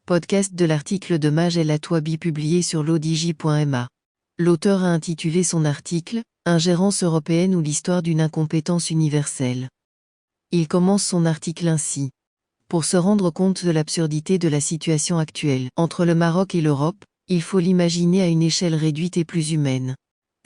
Podcast de l'article de Maj El Atouabi publié sur l'odj.ma. L'auteur a intitulé son article « Ingérence européenne ou l'histoire d'une incompétence universelle ». Il commence son article ainsi. Pour se rendre compte de l'absurdité de la situation actuelle entre le Maroc et l'Europe, il faut l'imaginer à une échelle réduite et plus humaine.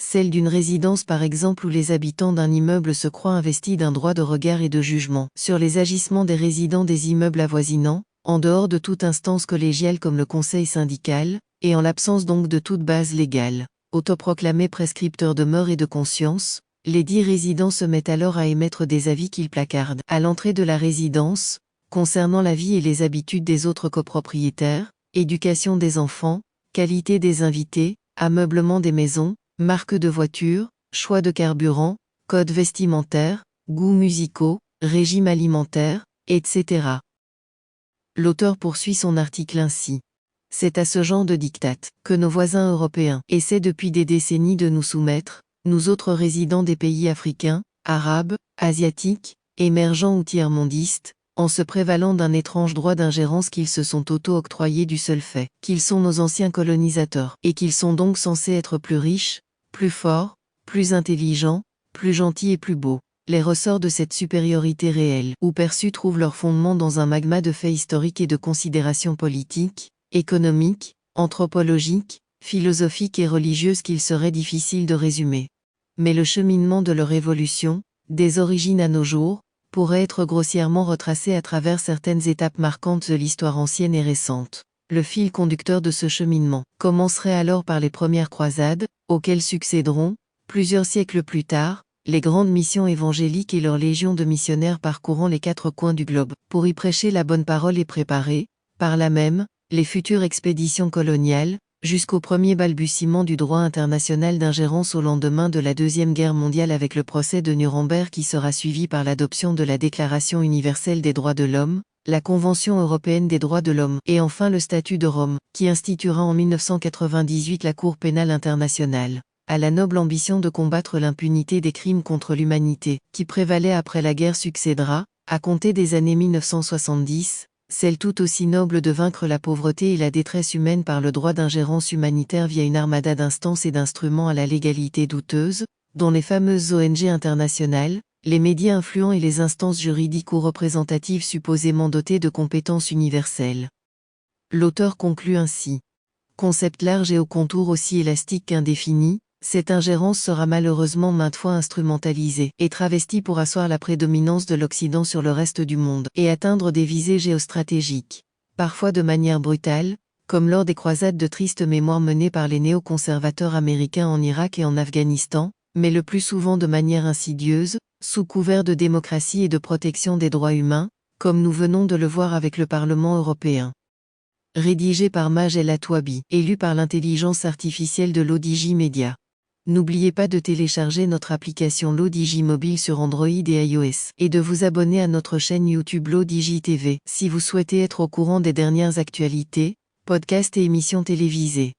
Celle d'une résidence par exemple où les habitants d'un immeuble se croient investis d'un droit de regard et de jugement sur les agissements des résidents des immeubles avoisinants, en dehors de toute instance collégiale comme le conseil syndical, et en l'absence donc de toute base légale. Autoproclamés prescripteurs de mœurs et de conscience, les dits résidents se mettent alors à émettre des avis qu'ils placardent à l'entrée de la résidence, concernant la vie et les habitudes des autres copropriétaires, éducation des enfants, qualité des invités, ameublement des maisons, marque de voiture, choix de carburant, code vestimentaire, goûts musicaux, régime alimentaire, etc. L'auteur poursuit son article ainsi. C'est à ce genre de diktat que nos voisins européens essaient depuis des décennies de nous soumettre, nous autres résidents des pays africains, arabes, asiatiques, émergents ou tiers-mondistes, en se prévalant d'un étrange droit d'ingérence qu'ils se sont auto-octroyés du seul fait qu'ils sont nos anciens colonisateurs et qu'ils sont donc censés être plus riches, plus forts, plus intelligents, plus gentils et plus beaux. Les ressorts de cette supériorité réelle ou perçue trouvent leur fondement dans un magma de faits historiques et de considérations politiques, économiques, anthropologiques, philosophiques et religieuses qu'il serait difficile de résumer. Mais le cheminement de leur évolution, des origines à nos jours, pourrait être grossièrement retracé à travers certaines étapes marquantes de l'histoire ancienne et récente. Le fil conducteur de ce cheminement commencerait alors par les premières croisades, auxquelles succéderont, plusieurs siècles plus tard, les grandes missions évangéliques et leurs légions de missionnaires parcourant les 4 coins du globe, pour y prêcher la bonne parole et préparer, par là même, les futures expéditions coloniales, jusqu'au premier balbutiement du droit international d'ingérence au lendemain de la Deuxième Guerre mondiale avec le procès de Nuremberg qui sera suivi par l'adoption de la Déclaration universelle des droits de l'homme, la Convention européenne des droits de l'homme et enfin le Statut de Rome, qui instituera en 1998 la Cour pénale internationale. À la noble ambition de combattre l'impunité des crimes contre l'humanité, qui prévalait après la guerre succédera, à compter des années 1970, celle tout aussi noble de vaincre la pauvreté et la détresse humaine par le droit d'ingérence humanitaire via une armada d'instances et d'instruments à la légalité douteuse, dont les fameuses ONG internationales, les médias influents et les instances juridiques ou représentatives supposément dotées de compétences universelles. L'auteur conclut ainsi. Concept large et aux contours aussi élastiques qu'indéfinis, cette ingérence sera malheureusement maintes fois instrumentalisée et travestie pour asseoir la prédominance de l'Occident sur le reste du monde et atteindre des visées géostratégiques. Parfois de manière brutale, comme lors des croisades de triste mémoire menées par les néoconservateurs américains en Irak et en Afghanistan, mais le plus souvent de manière insidieuse, sous couvert de démocratie et de protection des droits humains, comme nous venons de le voir avec le Parlement européen. Rédigé par Maj El Atouabi et lu par l'intelligence artificielle de l'ODJ Media. N'oubliez pas de télécharger notre application l'ODJ mobile sur Android et iOS et de vous abonner à notre chaîne YouTube l'ODJ TV si vous souhaitez être au courant des dernières actualités, podcasts et émissions télévisées.